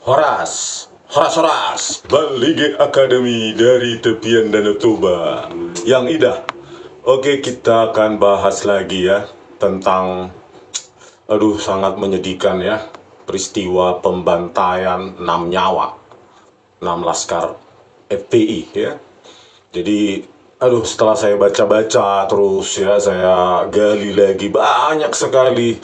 Horas, Balige Akademi dari tepian Danau Toba yang indah. Oke, kita akan bahas lagi ya tentang, sangat menyedihkan ya, peristiwa pembantaian 6 nyawa, 6 laskar FPI ya. Jadi, setelah saya baca-baca terus ya, saya gali lagi banyak sekali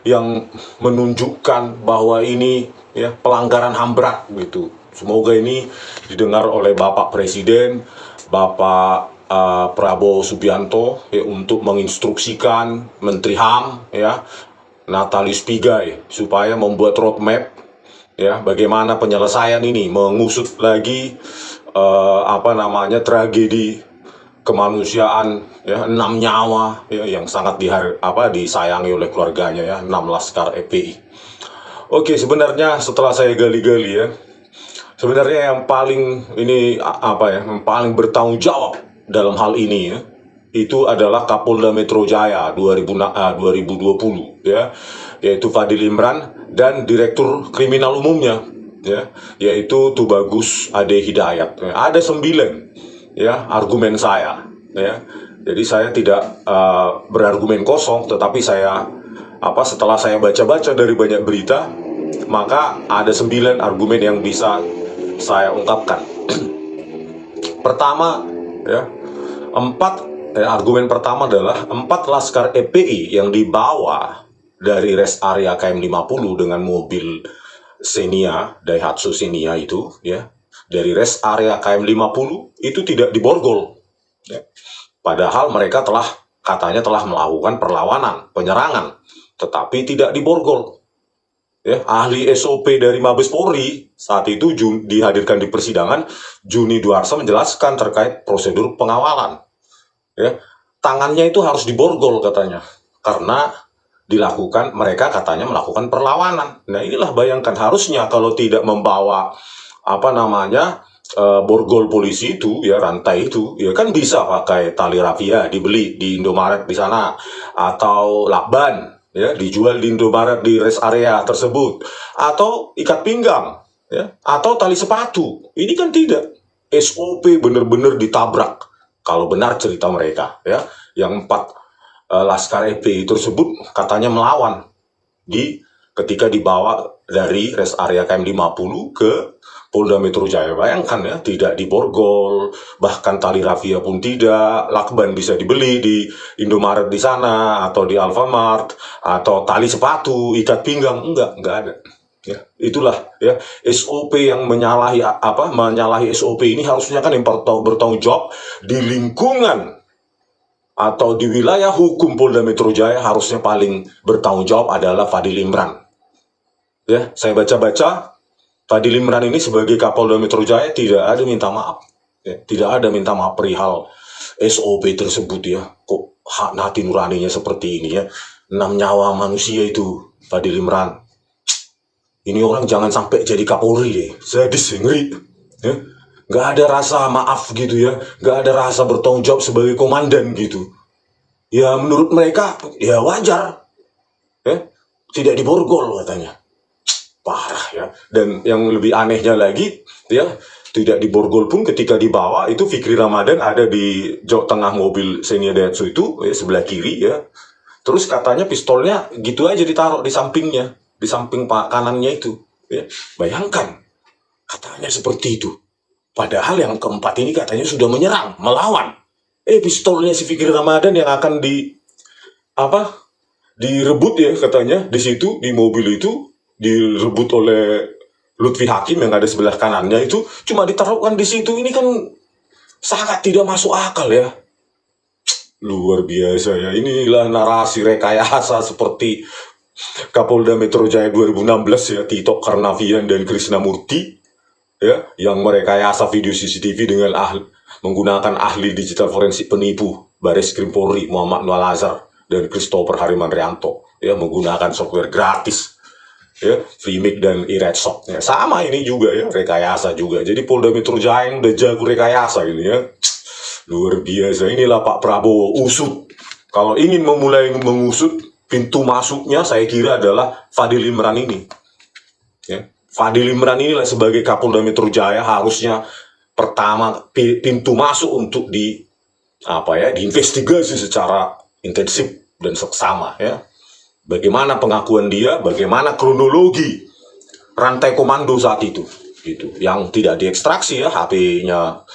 yang menunjukkan bahwa ini ya pelanggaran HAM berat gitu. Semoga ini didengar oleh Bapak Presiden, Bapak Prabowo Subianto ya, untuk menginstruksikan Menteri HAM ya, Natalius Pigai, supaya membuat roadmap ya bagaimana penyelesaian ini, mengusut lagi tragedi kemanusiaan ya, 6 nyawa ya, yang sangat disayangi oleh keluarganya ya, 6 laskar FPI. Oke, sebenarnya setelah saya gali-gali ya, sebenarnya yang paling yang paling bertanggung jawab dalam hal ini ya, itu adalah Kapolda Metro Jaya 2020 ya, yaitu Fadil Imran, dan Direktur Kriminal Umumnya ya, yaitu Tubagus Ade Hidayat. Ada 9 ya argumen saya ya. Jadi saya tidak berargumen kosong, tetapi saya setelah saya baca-baca dari banyak berita, maka ada 9 argumen yang bisa saya ungkapkan. Pertama ya, argumen pertama adalah 4 laskar FPI yang dibawa dari rest area KM 50 dengan mobil Xenia, Daihatsu Xenia itu ya, dari rest area KM 50 itu tidak diborgol ya. Padahal mereka katanya telah melakukan perlawanan, penyerangan, tetapi tidak diborgol ya. Ahli SOP dari Mabes Polri saat itu dihadirkan di persidangan, Juni Duarsa menjelaskan terkait prosedur pengawalan ya. Tangannya itu harus diborgol katanya, karena mereka katanya melakukan perlawanan. Nah, inilah bayangkan, harusnya kalau tidak membawa borgol polisi itu ya, rantai itu ya, kan bisa pakai tali rafia, dibeli di Indomaret di sana, atau lakban ya, dijual di Indomaret di rest area tersebut, atau ikat pinggang ya, atau tali sepatu. Ini kan tidak, SOP benar-benar ditabrak kalau benar cerita mereka ya. Yang 4 laskar FPI tersebut katanya melawan ketika dibawa dari rest area KM 50 ke Polda Metro Jaya. Bayangkan ya, tidak diborgol, bahkan tali rafia pun tidak, lakban bisa dibeli di Indomaret di sana, atau di Alfamart, atau tali sepatu, ikat pinggang, enggak ada. Ya, itulah ya SOP yang menyalahi SOP ini. Harusnya kan yang bertanggung jawab di lingkungan atau di wilayah hukum Polda Metro Jaya, harusnya paling bertanggung jawab adalah Fadil Imran. Ya, saya baca-baca, Fadil Imran ini sebagai Kapolda Metro Jaya tidak ada minta maaf. Ya, tidak ada minta maaf perihal SOP tersebut ya. Kok hak hati nuraninya seperti ini ya. 6 nyawa manusia itu, Fadil Imran. Ini orang jangan sampai jadi Kapolri deh. Sadis, ngeri. Ya. Gak ada rasa maaf gitu ya. Gak ada rasa bertanggung jawab sebagai komandan gitu. Ya menurut mereka ya wajar. Ya, tidak diborgol katanya. Parah ya. Dan yang lebih anehnya lagi ya, tidak diborgol pun ketika dibawa itu Fikri Ramadan ada di jok tengah mobil Xenia Daihatsu itu ya, sebelah kiri ya. Terus katanya pistolnya gitu aja ditaruh di sampingnya, di samping kanannya itu ya. Bayangkan, katanya seperti itu. Padahal yang keempat ini katanya sudah menyerang, melawan. Pistolnya si Fikri Ramadan yang akan direbut ya katanya, di situ di mobil itu direbut oleh Lutfi Hakim yang ada sebelah kanannya itu, cuma ditaruhkan di situ. Ini kan sangat tidak masuk akal ya. Luar biasa ya. Inilah narasi rekayasa seperti Kapolda Metro Jaya 2016 ya, Tito Karnavian dan Krisnamurti ya, yang merekayasa video CCTV dengan menggunakan ahli digital forensik penipu Baris Krim Polri Muhammad Nur Lazar dan Christopher Hariman Rianto ya, menggunakan software gratis ya, Vmix dan iRedshot ya. Sama ini juga ya, rekayasa juga. Jadi Polda Metro Jaya yang udah jago rekayasa ini ya. Luar biasa. Inilah Pak Prabowo usut. Kalau ingin memulai mengusut, pintu masuknya saya kira adalah Fadil Imran ini ya. Fadil Imran inilah sebagai Kapolda Metro Jaya harusnya pertama pintu masuk untuk diinvestigasi secara intensif dan seksama ya. Bagaimana pengakuan dia, bagaimana kronologi rantai komando saat itu, gitu. Yang tidak diekstraksi ya, HP-nya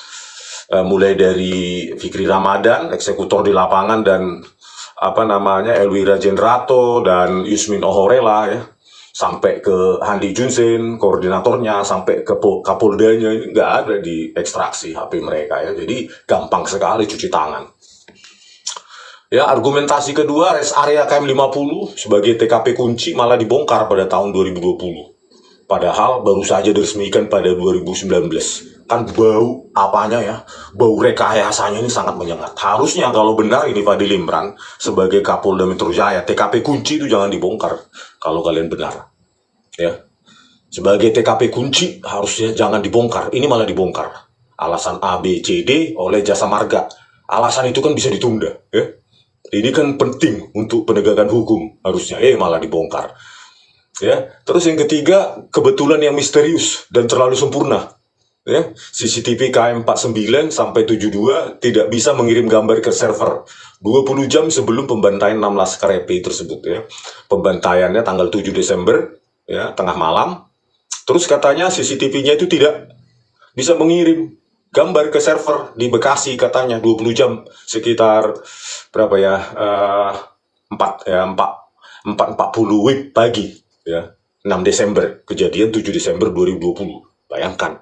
mulai dari Fikri Ramadan, eksekutor di lapangan, dan Elwira Jenrato dan Yusmin Ohorela ya, sampai ke Handi Junsen, koordinatornya, sampai ke Kapoldanya, ini nggak ada diekstraksi HP mereka ya. Jadi gampang sekali cuci tangan. Ya, argumentasi kedua, rest area KM 50 sebagai TKP kunci malah dibongkar pada tahun 2020. Padahal baru saja diresmikan pada 2019. Kan bau apanya ya, bau rekayasanya ini sangat menyengat. Harusnya kalau benar ini Fadil Imran sebagai Kapolda Metro Jaya, TKP kunci itu jangan dibongkar kalau kalian benar. Ya, sebagai TKP kunci harusnya jangan dibongkar, ini malah dibongkar. Alasan A, B, C, D oleh Jasa Marga. Alasan itu kan bisa ditunda ya. Ini kan penting untuk penegakan hukum, harusnya malah dibongkar. Ya, terus yang ketiga, kebetulan yang misterius dan terlalu sempurna. Ya, CCTV KM49 sampai 72 tidak bisa mengirim gambar ke server 20 jam sebelum pembantaian 6 Laskar FPI tersebut ya. Pembantaiannya tanggal 7 Desember ya, tengah malam. Terus katanya CCTV-nya itu tidak bisa mengirim gambar ke server di Bekasi, katanya 20 jam, sekitar berapa ya, 4:40 WIB pagi ya, 6 Desember, kejadian 7 Desember 2020. Bayangkan,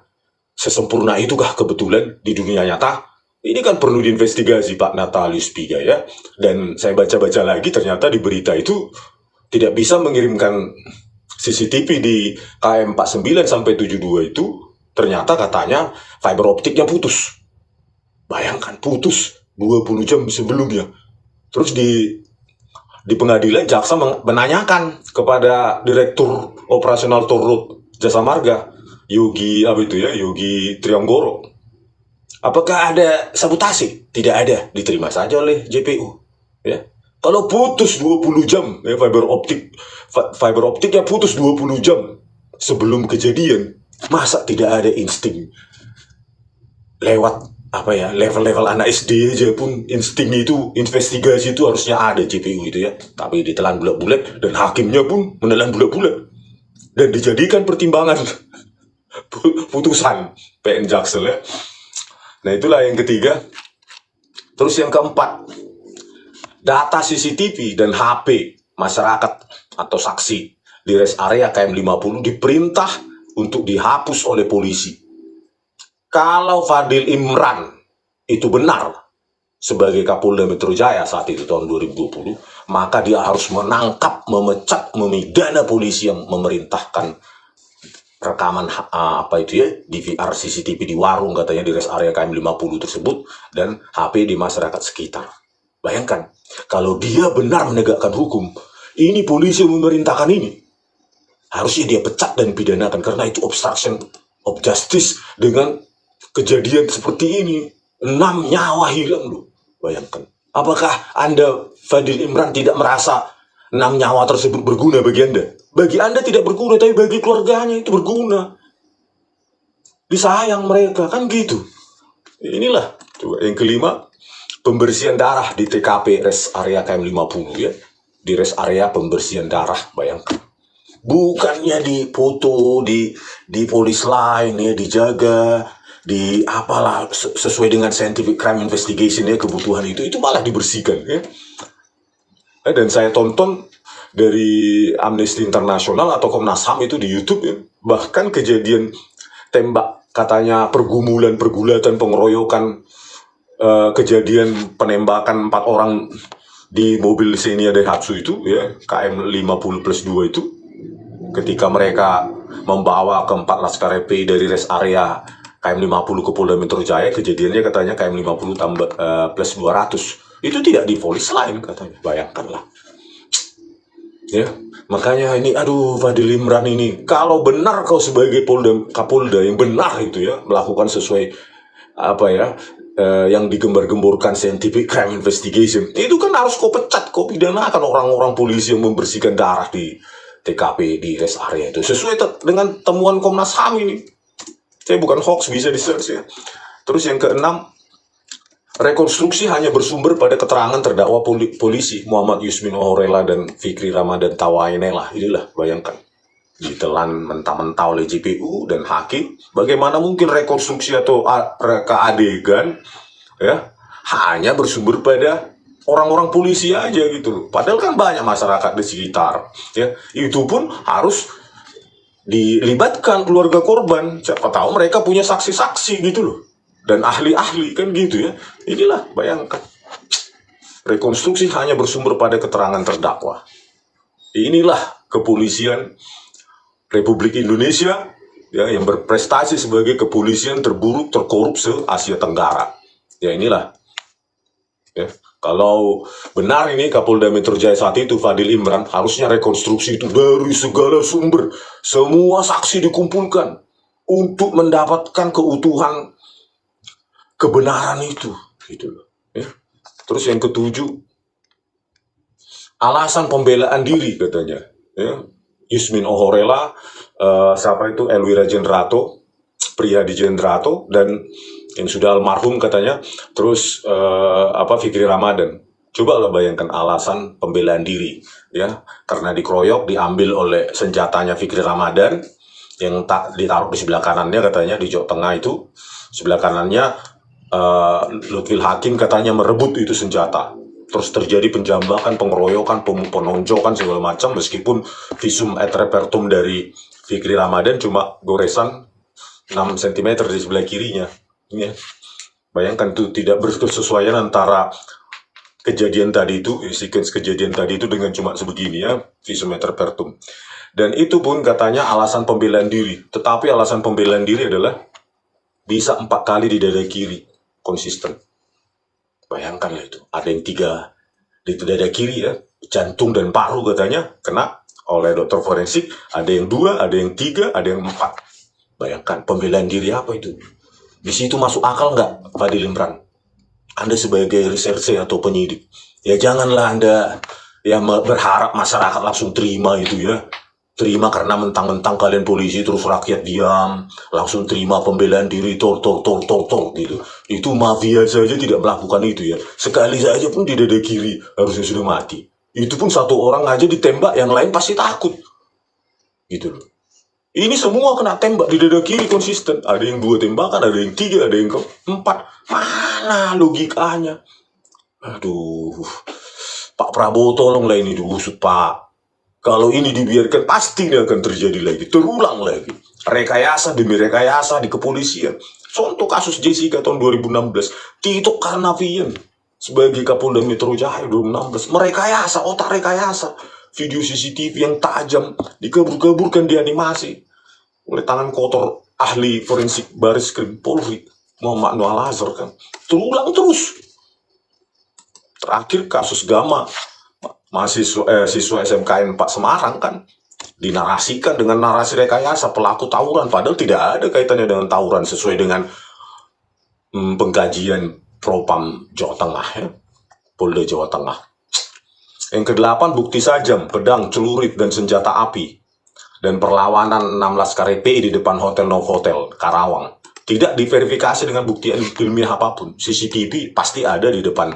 sesempurna itukah kebetulan di dunia nyata? Ini kan perlu diinvestigasi Pak Natalius Piga ya. Dan saya baca-baca lagi, ternyata di berita itu tidak bisa mengirimkan CCTV di KM 49 sampai 72 itu, ternyata katanya fiber optiknya putus. Bayangkan, putus 20 jam sebelumnya. Terus di pengadilan jaksa menanyakan kepada Direktur Operasional Tol Road Jasa Marga, Yogi Trianggoro, apakah ada sabotase? Tidak ada, diterima saja oleh JPU ya. Kalau putus 20 jam ya, fiber optiknya putus 20 jam sebelum kejadian, masa tidak ada insting? Lewat level-level anak SD aja pun insting itu, investigasi itu harusnya ada JPU itu ya. Tapi ditelan bulat-bulat, dan hakimnya pun menelan bulat-bulat dan dijadikan pertimbangan putusan PN Jaksel ya. Nah, itulah yang ketiga. Terus yang keempat, data CCTV dan HP masyarakat atau saksi di rest area KM 50 diperintah untuk dihapus oleh polisi. Kalau Fadil Imran itu benar sebagai Kapolda Metro Jaya saat itu tahun 2020, maka dia harus menangkap, memecat, memidana polisi yang memerintahkan rekaman DVR CCTV di warung katanya di rest area KM 50 tersebut, dan HP di masyarakat sekitar. Bayangkan, kalau dia benar menegakkan hukum, ini polisi yang memerintahkan ini, harusnya dia pecat dan pidanakan, karena itu obstruction of justice dengan kejadian seperti ini. 6 nyawa hilang loh. Bayangkan. Apakah Anda, Fadil Imran, tidak merasa 6 nyawa tersebut berguna bagi Anda? Bagi Anda tidak berguna, tapi bagi keluarganya itu berguna. Disayang mereka, kan gitu. Inilah. Coba yang kelima, pembersihan darah di TKP rest area KM 50 ya. Di rest area pembersihan darah, bayangkan. Bukannya di foto, di polis lain ya, dijaga, di apalah sesuai dengan scientific crime investigation ya, kebutuhan itu malah dibersihkan ya. Dan saya tonton dari Amnesty International atau Komnas HAM itu di YouTube ya, bahkan kejadian tembak, katanya pergulatan, pengeroyokan, kejadian penembakan 4 orang di mobil Xenia Daihatsu itu ya, KM 50+2 itu, ketika mereka membawa ke-4 Laskar FPI dari rest area KM 50 ke Polda Metro Jaya, kejadiannya katanya KM 50 tambah plus 200. Itu tidak divonis lain katanya. Bayangkanlah. Ya, makanya ini, aduh, Fadil Imran ini, kalau benar kau sebagai Kapolda yang benar itu ya, melakukan sesuai yang digembar-gemborkan scientific crime investigation, itu kan harus kau pecat, kau pidanakan orang-orang polisi yang membersihkan darah di TKP di rest area itu. Sesuai dengan temuan Komnas HAM ini. Saya bukan hoax, bisa di-search ya. Terus yang keenam, rekonstruksi hanya bersumber pada keterangan terdakwa polisi Muhammad Yusmin Ohorela dan Fikri Ramadan Tawainela. Inilah, bayangkan. Ditelan mentah-mentah oleh JPU dan hakim. Bagaimana mungkin rekonstruksi atau reka adegan ya hanya bersumber pada orang-orang polisi aja gitu loh. Padahal kan banyak masyarakat di sekitar. Ya, itu pun harus dilibatkan keluarga korban. Siapa tahu mereka punya saksi-saksi gitu loh. Dan ahli-ahli kan gitu ya. Inilah, bayangkan. Rekonstruksi hanya bersumber pada keterangan terdakwa. Inilah kepolisian Republik Indonesia ya, yang berprestasi sebagai kepolisian terburuk, terkorup se-Asia Tenggara. Ya inilah. Ya. Kalau benar ini Kapolda Metro Jaya saat itu Fadil Imran, harusnya rekonstruksi itu dari segala sumber, semua saksi dikumpulkan untuk mendapatkan keutuhan kebenaran itu, gitu loh. Ya. Terus yang ketujuh, alasan pembelaan diri katanya. Ya. Yusmin Ohorela, siapa itu Elwira Jendrato, pria di Jendrato, dan yang sudah almarhum katanya, terus Fikri Ramadan. Coba lah bayangkan alasan pembelaan diri, ya, karena dikeroyok, diambil oleh senjatanya Fikri Ramadan, yang tak ditaruh di sebelah kanannya katanya, di jok tengah itu, sebelah kanannya Lutfil Hakim katanya merebut itu senjata. Terus terjadi penjambakan, pengeroyokan, penonjokan segala macam, meskipun visum et repertum dari Fikri Ramadan cuma goresan 6 cm di sebelah kirinya. Ya. Bayangkan tuh tidak berkesesuaian antara kejadian tadi itu, sequence kejadian tadi itu dengan cuma sebegini ya, visum et repertum. Dan itu pun katanya alasan pembelaan diri. Tetapi alasan pembelaan diri adalah bisa 4 kali di dada kiri, konsisten. Bayangkanlah itu, ada yang 3 di dada kiri ya, jantung dan paru katanya kena oleh dokter forensik, ada yang 2, ada yang 3, ada yang 4. Bayangkan pembelaan diri apa itu? Di situ masuk akal nggak, Fadil Imran? Anda sebagai reserse atau penyidik, ya janganlah Anda ya berharap masyarakat langsung terima itu ya. Terima karena mentang-mentang kalian polisi terus rakyat diam, langsung terima pembelaan diri, tor gitu. Itu mafia saja tidak melakukan itu ya. Sekali saja pun di dada kiri harusnya sudah mati. Itu pun 1 orang aja ditembak, yang lain pasti takut. Gitu loh. Ini semua kena tembak di dada kiri konsisten. Ada yang 2 tembakan, ada yang 3, ada yang 4. Mana logikanya? Aduh, Pak Prabowo tolonglah ini diusut Pak. Kalau ini dibiarkan pasti ini akan terjadi lagi, terulang lagi. Rekayasa demi rekayasa di kepolisian. Contoh kasus Jessica tahun 2016, Tito Karnavian sebagai Kapolda Metro Jaya 2016, merekayasa, otak rekayasa. Video CCTV yang tajam dikabur-kaburkan, dianimasi oleh tangan kotor ahli forensik Baris Krim Polri Muhammad Noah Lazar kan. Terulang terus. Terakhir kasus Gama, siswa SMKN 4 Semarang kan, dinarasikan dengan narasi rekayasa pelaku tawuran, padahal tidak ada kaitannya dengan tawuran sesuai dengan pengkajian Propam Jawa Tengah ya, Polda Jawa Tengah. Yang ke-8, bukti sajam, pedang, celurit, dan senjata api, dan perlawanan 6 laskar FPI di depan Hotel Novotel, Karawang. Tidak diverifikasi dengan bukti ilmiah apapun. CCTV pasti ada di depan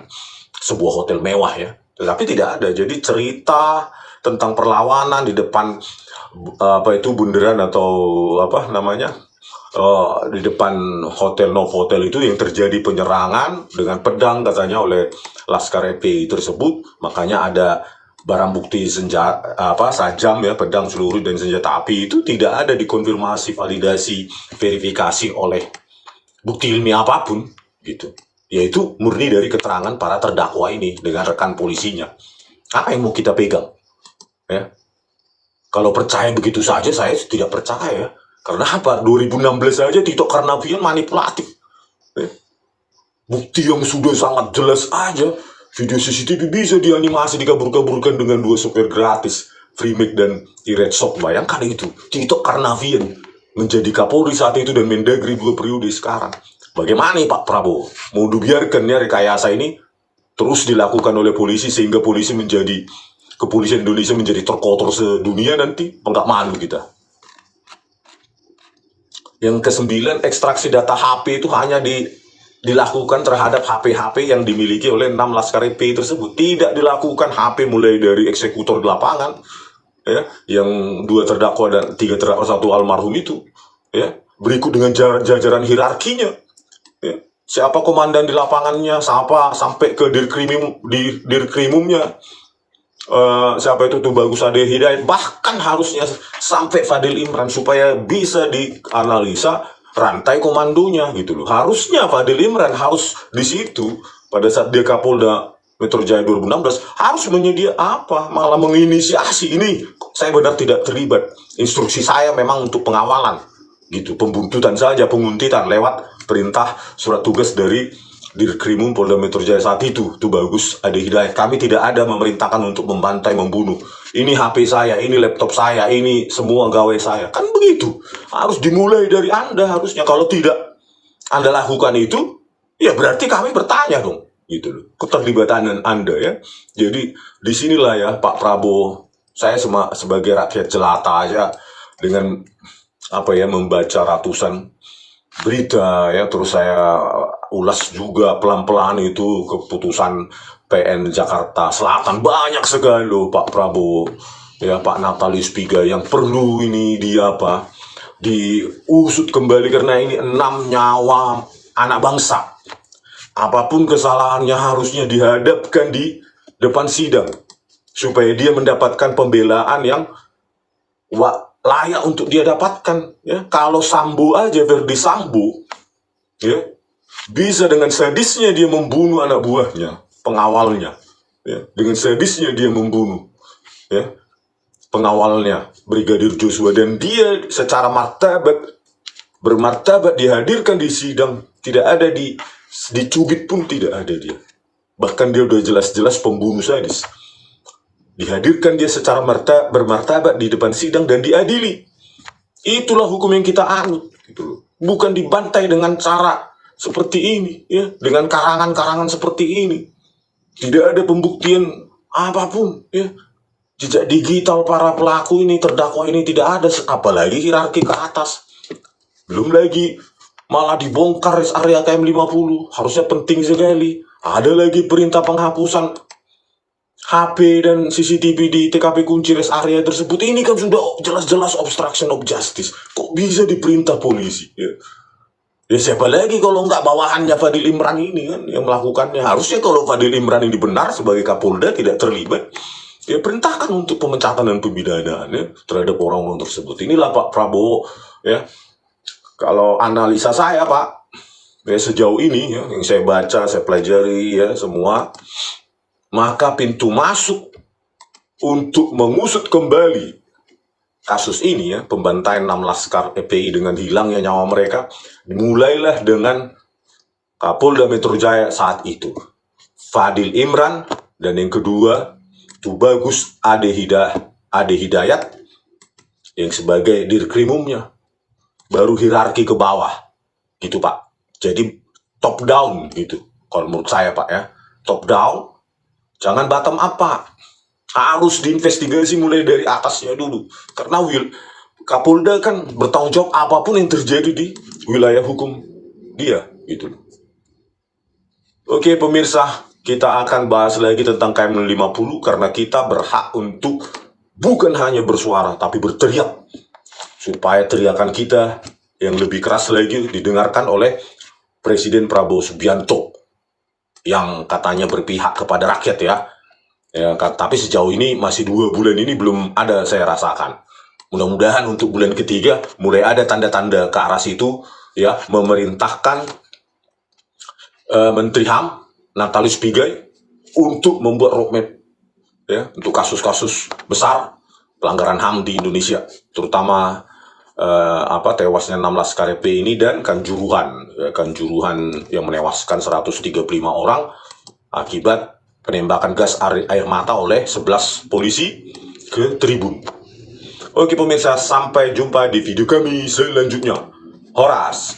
sebuah hotel mewah ya. Tetapi tidak ada. Jadi cerita tentang perlawanan di depan bundaran atau di depan Hotel Novotel itu yang terjadi penyerangan dengan pedang katanya oleh Laskar FPI tersebut. Makanya ada barang bukti sajam ya, pedang, celurit, dan senjata api itu tidak ada dikonfirmasi, validasi, verifikasi oleh bukti ilmiah apapun gitu. Yaitu murni dari keterangan para terdakwa ini dengan rekan polisinya. Apa yang mau kita pegang? Ya. Kalau percaya begitu saja, saya tidak percaya. Karena apa? 2016 saja Tito Karnavian manipulatif. Ya. Bukti yang sudah sangat jelas aja, video CCTV bisa dianimasi, dikabur-kaburkan dengan 2 software gratis, Freemake dan Iretsop. Bayangkan itu, Tito Karnavian menjadi Kapolri saat itu dan Mendagri 2 periode sekarang. Bagaimana nih Pak Prabowo? Mau dibiarkan ya rekayasa ini terus dilakukan oleh polisi sehingga polisi menjadi kepolisian Indonesia menjadi terkotor sedunia nanti, enggak malu kita. Yang kesembilan, ekstraksi data HP itu hanya dilakukan terhadap HP-HP yang dimiliki oleh 6 Laskar FPI tersebut. Tidak dilakukan HP mulai dari eksekutor di lapangan, ya, yang 2 terdakwa dan 3 terdakwa, 1 almarhum itu, ya, berikut dengan jajaran hierarkinya, ya. Siapa komandan di lapangannya, sampai ke dirkrimumnya, siapa itu tuh Bagus Ade Hidayat, bahkan harusnya sampai Fadil Imran, supaya bisa dianalisa rantai komandonya gitu loh. Harusnya Fadil Imran harus di situ pada saat dia Kapolda Metro Jaya 2016 harus malah menginisiasi ini. Saya benar tidak terlibat. Instruksi saya memang untuk pengawalan gitu, pembuntutan saja, penguntitan lewat perintah surat tugas dari Dirkrimum Polda Metro Jaya saat itu, tuh Bagus Ade Hidayat. Kami tidak ada memerintahkan untuk membantai, membunuh. Ini HP saya, ini laptop saya, ini semua gawe saya. Kan begitu. Harus dimulai dari Anda harusnya. Kalau tidak Anda lakukan itu, ya berarti kami bertanya dong. Gitu loh. Keterlibatan Anda ya. Jadi disinilah ya Pak Prabowo, saya sebagai rakyat jelata aja dengan membaca ratusan berita ya, terus saya ulas juga pelan-pelan itu keputusan PN Jakarta Selatan. Banyak sekali loh Pak Prabowo ya, Pak Natalius Pigai yang perlu ini diusut kembali, karena ini 6 nyawa anak bangsa. Apapun kesalahannya harusnya dihadapkan di depan sidang supaya dia mendapatkan pembelaan yang layak untuk dia dapatkan ya. Kalau Sambo aja, Verdi Sambo ya, bisa dengan sadisnya dia membunuh anak buahnya, pengawalnya ya. Dengan sadisnya dia membunuh ya pengawalnya, Brigadir Joshua, dan dia secara bermartabat dihadirkan di sidang. Tidak ada dicubit pun tidak ada dia. Bahkan dia udah jelas-jelas pembunuh sadis. Dihadirkan dia secara bermartabat di depan sidang dan diadili. Itulah hukum yang kita anut gitu loh. Bukan dibantai dengan cara seperti ini ya, dengan karangan-karangan seperti ini. Tidak ada pembuktian apapun ya. Jejak digital para pelaku ini, terdakwa ini tidak ada, apalagi hierarki ke atas. Belum lagi malah dibongkar rest area KM 50. Harusnya penting sekali. Ada lagi perintah penghapusan HP dan CCTV di TKP kunci rest area tersebut. Ini kan sudah jelas-jelas obstruction of justice. Kok bisa diperintah polisi? Ya, siapa lagi kalau nggak bawahannya Fadil Imran ini kan yang melakukannya. Harusnya kalau Fadil Imran ini benar sebagai Kapolda, tidak terlibat, ya perintahkan untuk pemecatan dan pembidanaan ya, terhadap orang-orang tersebut. Inilah Pak Prabowo ya. Kalau analisa saya Pak, ya sejauh ini ya, yang saya baca, saya pelajari ya semua, maka pintu masuk untuk mengusut kembali kasus ini ya, pembantaian 6 Laskar FPI dengan hilangnya nyawa mereka, dimulailah dengan Kapolda Metro Jaya saat itu, Fadil Imran, dan yang kedua tuh Bagus Ade Hidayat yang sebagai dirkrimumnya. Baru hierarki ke bawah gitu Pak. Jadi top down gitu kalau menurut saya Pak ya. Top down, jangan bottom up Pak. Harus diinvestigasi mulai dari atasnya dulu. Karena Kapolda kan bertanggung jawab apapun yang terjadi di wilayah hukum dia gitu. Oke pemirsa, kita akan bahas lagi tentang KM 50 karena kita berhak untuk bukan hanya bersuara tapi berteriak, supaya teriakan kita yang lebih keras lagi didengarkan oleh Presiden Prabowo Subianto yang katanya berpihak kepada rakyat ya. Tapi sejauh ini masih 2 bulan ini belum ada saya rasakan. Mudah-mudahan untuk bulan ketiga mulai ada tanda-tanda ke arah situ ya, memerintahkan Menteri HAM Natalius Pigai untuk membuat roadmap ya untuk kasus-kasus besar pelanggaran HAM di Indonesia, terutama tewasnya 6 Laskar FPI ini dan Kanjuruhan yang menewaskan 135 orang akibat penembakan gas air mata oleh 11 polisi ke tribun. Oke pemirsa, sampai jumpa di video kami selanjutnya. Horas.